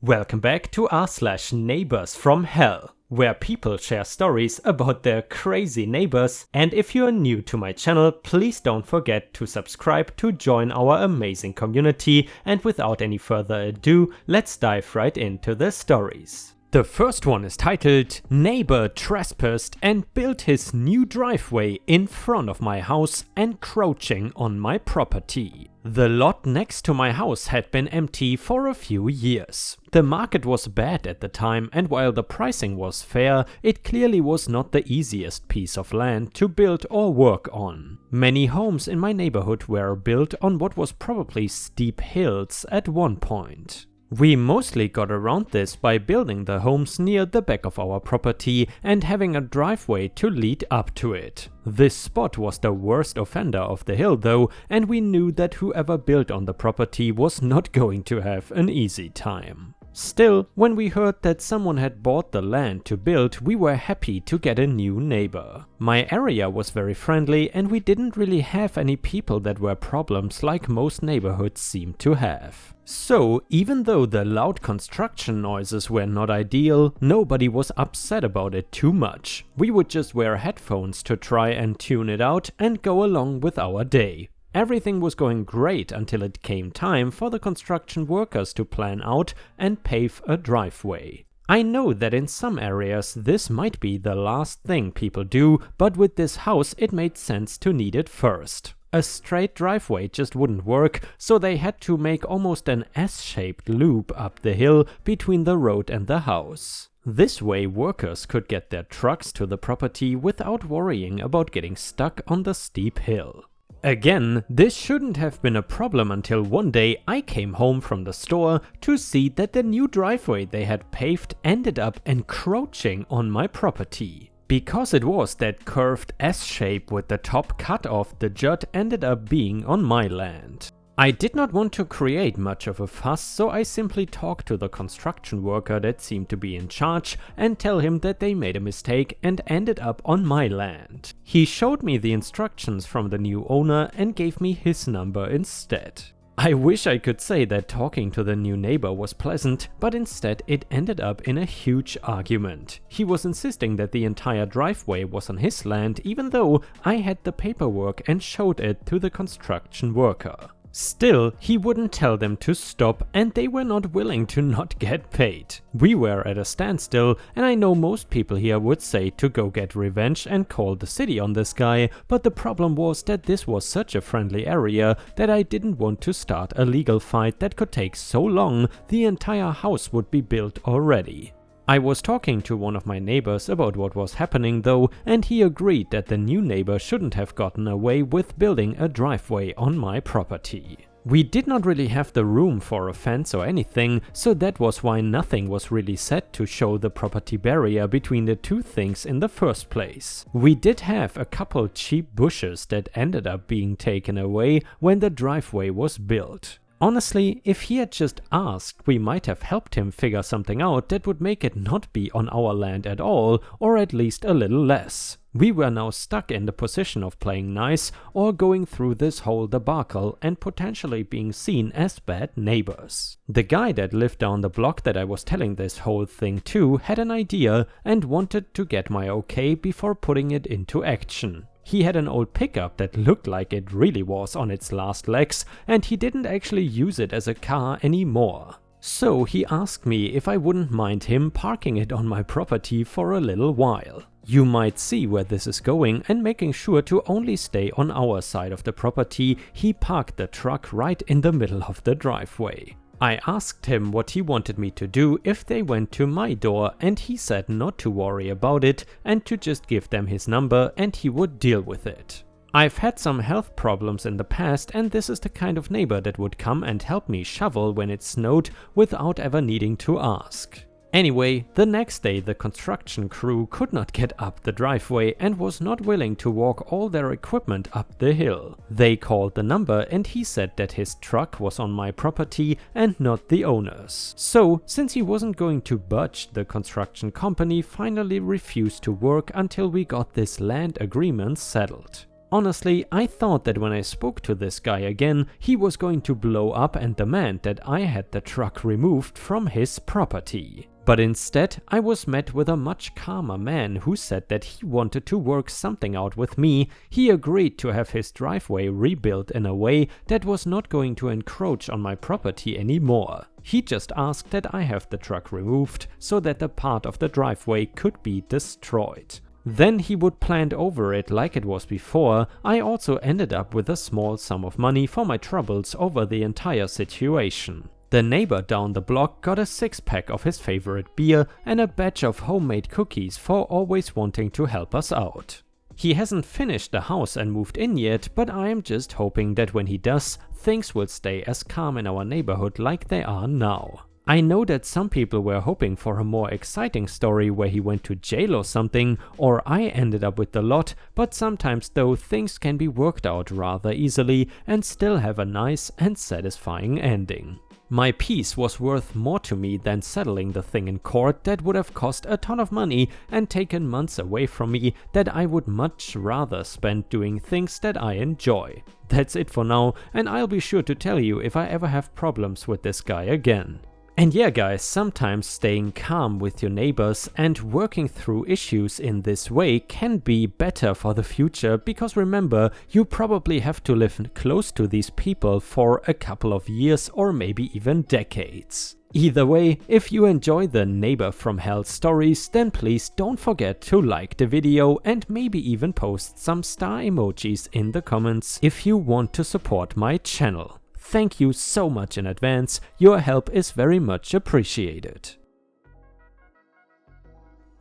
Welcome back to r/Neighbors from Hell, where people share stories about their crazy neighbors. And if you're new to my channel, please don't forget to subscribe to join our amazing community. And without any further ado, let's dive right into the stories. The first one is titled "Neighbor Trespassed and built his new driveway in front of my house, encroaching on my property." The lot next to my house had been empty for a few years. The market was bad at the time, and while the pricing was fair, it clearly was not the easiest piece of land to build or work on. Many homes in my neighborhood were built on what was probably steep hills at one point. We mostly got around this by building the homes near the back of our property and having a driveway to lead up to it. This spot was the worst offender of the hill though, and we knew that whoever built on the property was not going to have an easy time. Still, when we heard that someone had bought the land to build, we were happy to get a new neighbor. My area was very friendly and we didn't really have any people that were problems like most neighborhoods seem to have. So, even though the loud construction noises were not ideal, nobody was upset about it too much. We would just wear headphones to try and tune it out and go along with our day. Everything was going great until it came time for the construction workers to plan out and pave a driveway. I know that in some areas this might be the last thing people do, but with this house it made sense to need it first. A straight driveway just wouldn't work, so they had to make almost an S-shaped loop up the hill between the road and the house. This way workers could get their trucks to the property without worrying about getting stuck on the steep hill. Again, this shouldn't have been a problem until one day I came home from the store to see that the new driveway they had paved ended up encroaching on my property. Because it was that curved S-shape with the top cut off, the jut ended up being on my land. I did not want to create much of a fuss, so I simply talked to the construction worker that seemed to be in charge and tell him that they made a mistake and ended up on my land. He showed me the instructions from the new owner and gave me his number instead. I wish I could say that talking to the new neighbor was pleasant, but instead it ended up in a huge argument. He was insisting that the entire driveway was on his land, even though I had the paperwork and showed it to the construction worker. Still, he wouldn't tell them to stop, and they were not willing to not get paid. We were at a standstill, and I know most people here would say to go get revenge and call the city on this guy, but the problem was that this was such a friendly area that I didn't want to start a legal fight that could take so long the entire house would be built already. I was talking to one of my neighbors about what was happening though, and he agreed that the new neighbor shouldn't have gotten away with building a driveway on my property. We did not really have the room for a fence or anything, so that was why nothing was really set to show the property barrier between the two things in the first place. We did have a couple cheap bushes that ended up being taken away when the driveway was built. Honestly, if he had just asked, we might have helped him figure something out that would make it not be on our land at all, or at least a little less. We were now stuck in the position of playing nice or going through this whole debacle and potentially being seen as bad neighbors. The guy that lived down the block that I was telling this whole thing to had an idea and wanted to get my okay before putting it into action. He had an old pickup that looked like it really was on its last legs, and he didn't actually use it as a car anymore. So he asked me if I wouldn't mind him parking it on my property for a little while. You might see where this is going, and making sure to only stay on our side of the property, he parked the truck right in the middle of the driveway. I asked him what he wanted me to do if they went to my door, and he said not to worry about it and to just give them his number and he would deal with it. I've had some health problems in the past, and this is the kind of neighbor that would come and help me shovel when it snowed without ever needing to ask. Anyway, the next day the construction crew could not get up the driveway and was not willing to walk all their equipment up the hill. They called the number and he said that his truck was on my property and not the owner's. So, since he wasn't going to budge, the construction company finally refused to work until we got this land agreement settled. Honestly, I thought that when I spoke to this guy again, he was going to blow up and demand that I had the truck removed from his property. But instead, I was met with a much calmer man who said that he wanted to work something out with me. He agreed to have his driveway rebuilt in a way that was not going to encroach on my property anymore. He just asked that I have the truck removed so that the part of the driveway could be destroyed. Then he would plant over it like it was before. I also ended up with a small sum of money for my troubles over the entire situation. The neighbor down the block got a 6-pack of his favorite beer and a batch of homemade cookies for always wanting to help us out. He hasn't finished the house and moved in yet, but I am just hoping that when he does, things will stay as calm in our neighborhood like they are now. I know that some people were hoping for a more exciting story where he went to jail or something, or I ended up with the lot, but sometimes though things can be worked out rather easily and still have a nice and satisfying ending. My peace was worth more to me than settling the thing in court that would have cost a ton of money and taken months away from me that I would much rather spend doing things that I enjoy. That's it for now, and I'll be sure to tell you if I ever have problems with this guy again. And yeah guys, sometimes staying calm with your neighbors and working through issues in this way can be better for the future, because remember, you probably have to live close to these people for a couple of years or maybe even decades. Either way, if you enjoy the Neighbor from Hell stories, then please don't forget to like the video and maybe even post some star emojis in the comments if you want to support my channel. Thank you so much in advance, your help is very much appreciated.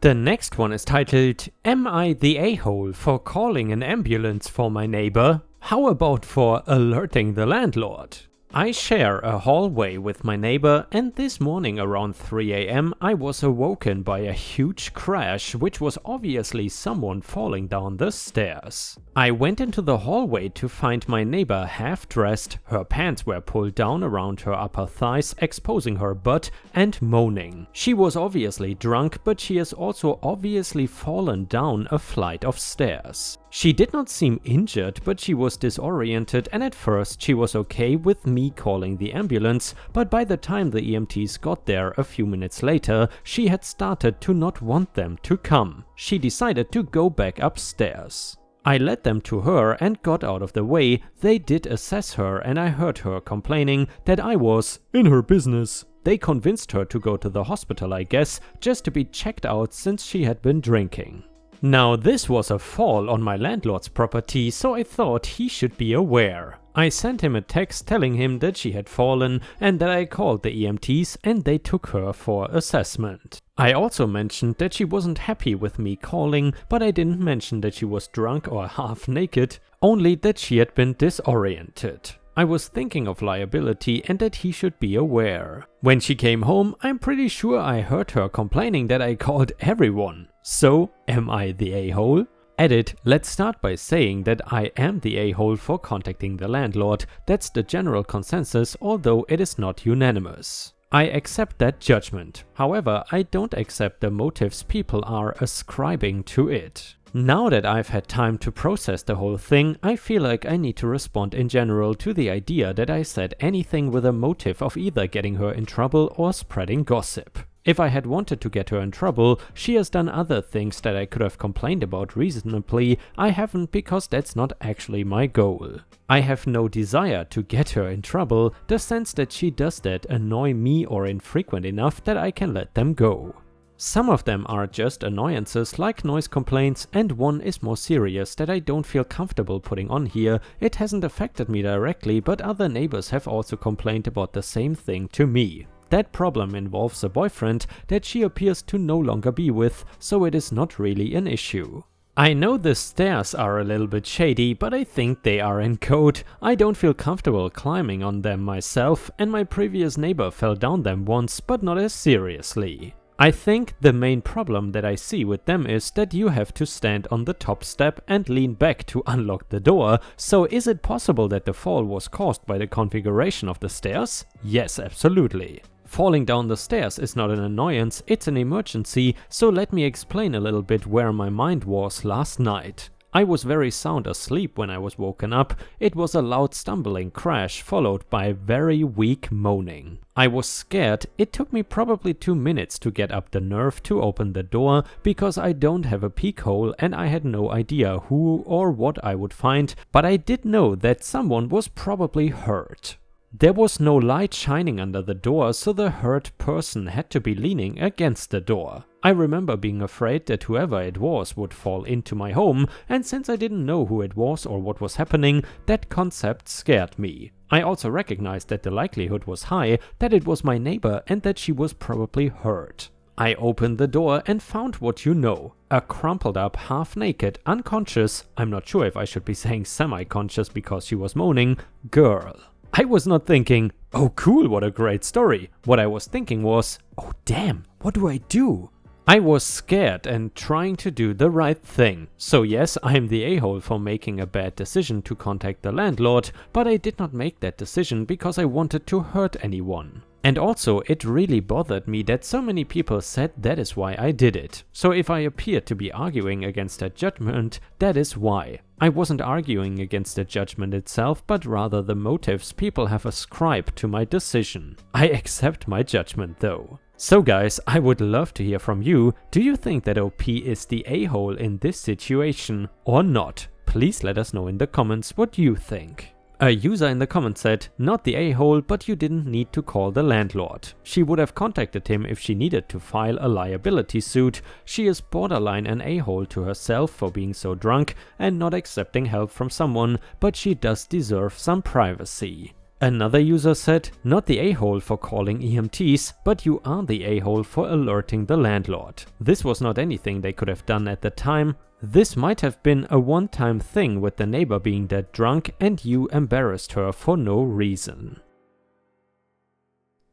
The next one is titled, Am I the a-hole for calling an ambulance for my neighbor? How about for alerting the landlord? I share a hallway with my neighbor, and this morning around 3 AM I was awoken by a huge crash, which was obviously someone falling down the stairs. I went into the hallway to find my neighbor half dressed, her pants were pulled down around her upper thighs, exposing her butt, and moaning. She was obviously drunk, but she has also obviously fallen down a flight of stairs. She did not seem injured, but she was disoriented, and at first she was okay with me calling the ambulance, but by the time the EMTs got there a few minutes later, she had started to not want them to come. She decided to go back upstairs. I led them to her and got out of the way. They did assess her and I heard her complaining that I was in her business. They convinced her to go to the hospital, I guess, just to be checked out since she had been drinking. Now this was a fall on my landlord's property, so I thought he should be aware. I sent him a text telling him that she had fallen and that I called the EMTs and they took her for assessment. I also mentioned that she wasn't happy with me calling, but I didn't mention that she was drunk or half naked, only that she had been disoriented. I was thinking of liability and that he should be aware. When she came home, I'm pretty sure I heard her complaining that I called everyone. So, am I the a-hole? Edit, let's start by saying that I am the a-hole for contacting the landlord. That's the general consensus, although it is not unanimous. I accept that judgment. However, I don't accept the motives people are ascribing to it. Now that I've had time to process the whole thing, I feel like I need to respond in general to the idea that I said anything with a motive of either getting her in trouble or spreading gossip. If I had wanted to get her in trouble, she has done other things that I could have complained about reasonably. I haven't, because that's not actually my goal. I have no desire to get her in trouble. The sense that she does that annoy me or infrequent enough that I can let them go. Some of them are just annoyances like noise complaints, and one is more serious that I don't feel comfortable putting on here. It hasn't affected me directly, but other neighbors have also complained about the same thing to me. That problem involves a boyfriend that she appears to no longer be with, so it is not really an issue. I know the stairs are a little bit shady, but I think they are in code. I don't feel comfortable climbing on them myself, and my previous neighbor fell down them once, but not as seriously. I think the main problem that I see with them is that you have to stand on the top step and lean back to unlock the door. So is it possible that the fall was caused by the configuration of the stairs? Yes, absolutely. Falling down the stairs is not an annoyance, it's an emergency, so let me explain a little bit where my mind was last night. I was very sound asleep when I was woken up. It was a loud stumbling crash followed by very weak moaning. I was scared. It took me probably 2 minutes to get up the nerve to open the door because I don't have a peek hole and I had no idea who or what I would find, but I did know that someone was probably hurt. There was no light shining under the door, so the hurt person had to be leaning against the door. I remember being afraid that whoever it was would fall into my home, and since I didn't know who it was or what was happening, that concept scared me. I also recognized that the likelihood was high that it was my neighbor and that she was probably hurt. I opened the door and found what you know. A crumpled up, half-naked, unconscious, I'm not sure if I should be saying semi-conscious because she was moaning, girl. I was not thinking, oh cool, what a great story. What I was thinking was, oh damn, what do I do? I was scared and trying to do the right thing. So yes, I'm the a-hole for making a bad decision to contact the landlord, but I did not make that decision because I wanted to hurt anyone. And also, it really bothered me that so many people said that is why I did it. So if I appeared to be arguing against that judgment, that is why. I wasn't arguing against the judgment itself, but rather the motives people have ascribed to my decision. I accept my judgment though. So guys, I would love to hear from you. Do you think that OP is the a-hole in this situation or not? Please let us know in the comments what you think. A user in the comments said, not the a-hole, but you didn't need to call the landlord. She would have contacted him if she needed to file a liability suit. She is borderline an a-hole to herself for being so drunk and not accepting help from someone, but she does deserve some privacy. Another user said, not the a-hole for calling EMTs, but you are the a-hole for alerting the landlord. This was not anything they could have done at the time. This might have been a one-time thing with the neighbor being that drunk and you embarrassed her for no reason.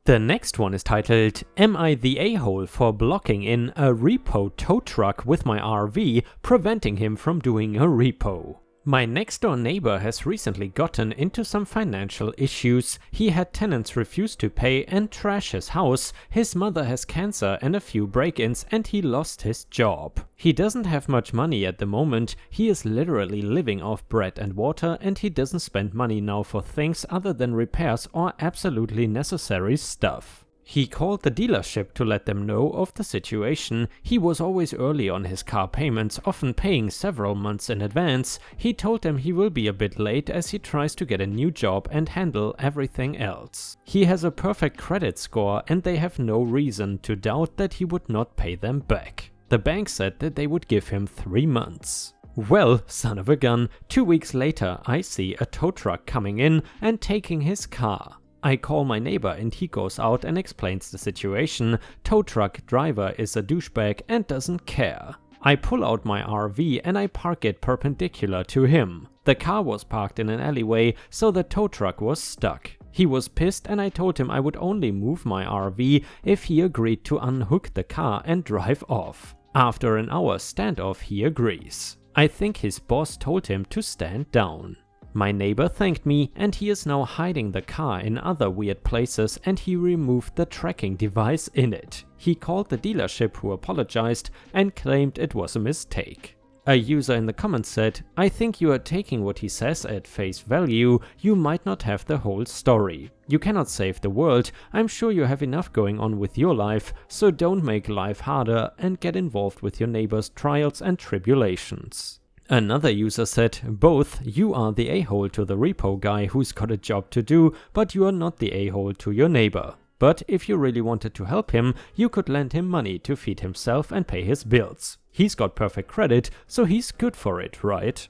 The next one is titled, am I the a-hole for blocking in a repo tow truck with my RV, preventing him from doing a repo? My next door neighbor has recently gotten into some financial issues. He had tenants refuse to pay and trash his house, his mother has cancer and a few break-ins, and he lost his job. He doesn't have much money at the moment, he is literally living off bread and water, and he doesn't spend money now for things other than repairs or absolutely necessary stuff. He called the dealership to let them know of the situation. He was always early on his car payments, often paying several months in advance. He told them he will be a bit late as he tries to get a new job and handle everything else. He has a perfect credit score and they have no reason to doubt that he would not pay them back. The bank said that they would give him 3 months. Well, son of a gun, 2 weeks later I see a tow truck coming in and taking his car. I call my neighbor and he goes out and explains the situation. Tow truck driver is a douchebag and doesn't care. I pull out my RV and I park it perpendicular to him. The car was parked in an alleyway, so the tow truck was stuck. He was pissed and I told him I would only move my RV if he agreed to unhook the car and drive off. After an hour standoff, he agrees. I think his boss told him to stand down. My neighbor thanked me and he is now hiding the car in other weird places and he removed the tracking device in it. He called the dealership who apologized and claimed it was a mistake. A user in the comments said, I think you are taking what he says at face value, you might not have the whole story. You cannot save the world, I'm sure you have enough going on with your life, so don't make life harder and get involved with your neighbor's trials and tribulations. Another user said, both, you are the a-hole to the repo guy who's got a job to do, but you are not the a-hole to your neighbor. But if you really wanted to help him, you could lend him money to feed himself and pay his bills. He's got perfect credit, so he's good for it, right?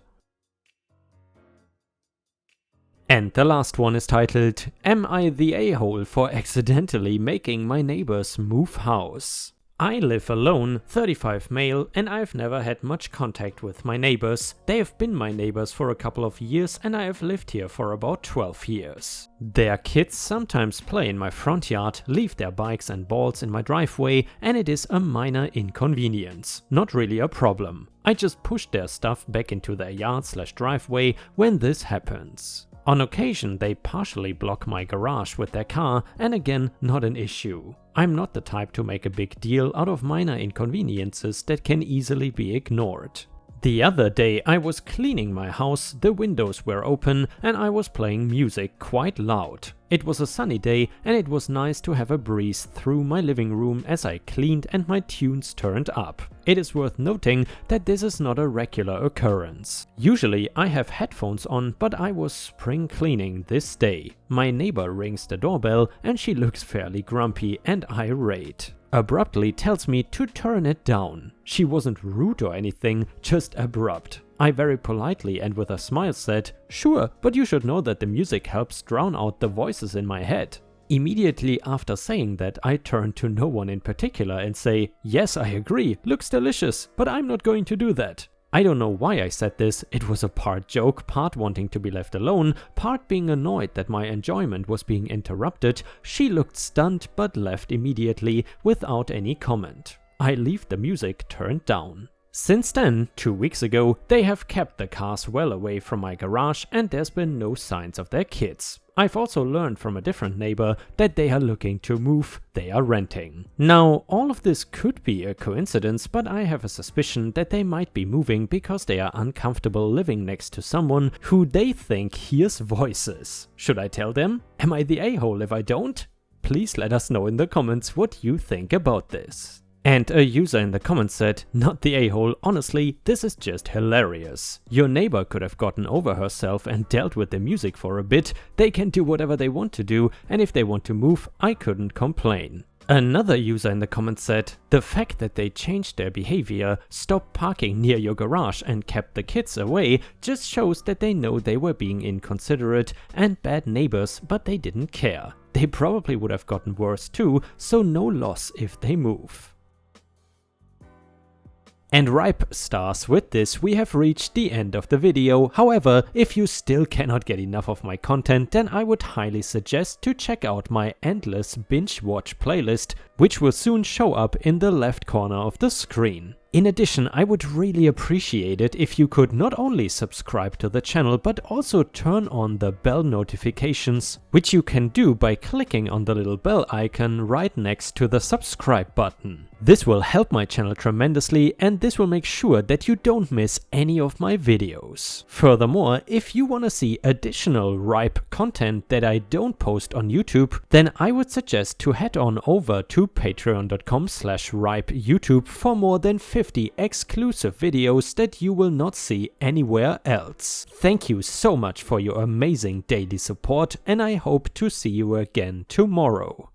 And the last one is titled, am I the a-hole for accidentally making my neighbors move house? I live alone, 35 male, and I've never had much contact with my neighbors. They have been my neighbors for a couple of years and I have lived here for about 12 years. Their kids sometimes play in my front yard, leave their bikes and balls in my driveway, and it is a minor inconvenience. Not really a problem. I just push their stuff back into their yard/driveway when this happens. On occasion they partially block my garage with their car, and again, not an issue. I'm not the type to make a big deal out of minor inconveniences that can easily be ignored. The other day I was cleaning my house, the windows were open and I was playing music quite loud. It was a sunny day and it was nice to have a breeze through my living room as I cleaned and my tunes turned up. It is worth noting that this is not a regular occurrence. Usually I have headphones on, but I was spring cleaning this day. My neighbor rings the doorbell and she looks fairly grumpy and irate. Abruptly tells me to turn it down. She wasn't rude or anything, just abrupt. I very politely and with a smile said, "Sure, but you should know that the music helps drown out the voices in my head." Immediately after saying that, I turn to no one in particular and say, "Yes, I agree, looks delicious, but I'm not going to do that." I don't know why I said this, it was a part joke, part wanting to be left alone, part being annoyed that my enjoyment was being interrupted. She looked stunned but left immediately without any comment. I leave the music turned down. Since then, 2 weeks ago, they have kept the cars well away from my garage and there's been no signs of their kids. I've also learned from a different neighbor that they are looking to move, they are renting. Now, all of this could be a coincidence, but I have a suspicion that they might be moving because they are uncomfortable living next to someone who they think hears voices. Should I tell them? Am I the a-hole if I don't? Please let us know in the comments what you think about this. And a user in the comments said, "Not the a-hole, honestly, this is just hilarious. Your neighbor could have gotten over herself and dealt with the music for a bit. They can do whatever they want to do, and if they want to move, I couldn't complain." Another user in the comments said, "The fact that they changed their behavior, stopped parking near your garage and kept the kids away just shows that they know they were being inconsiderate and bad neighbors, but they didn't care. They probably would have gotten worse too, so no loss if they move." And ripe stars, with this we have reached the end of the video. However, if you still cannot get enough of my content, then I would highly suggest to check out my endless binge watch playlist, which will soon show up in the left corner of the screen. In addition, I would really appreciate it if you could not only subscribe to the channel, but also turn on the bell notifications, which you can do by clicking on the little bell icon right next to the subscribe button. This will help my channel tremendously and this will make sure that you don't miss any of my videos. Furthermore, if you want to see additional ripe content that I don't post on YouTube, then I would suggest to head on over to patreon.com/ripeyoutube for more than 50 exclusive videos that you will not see anywhere else. Thank you so much for your amazing daily support and I hope to see you again tomorrow.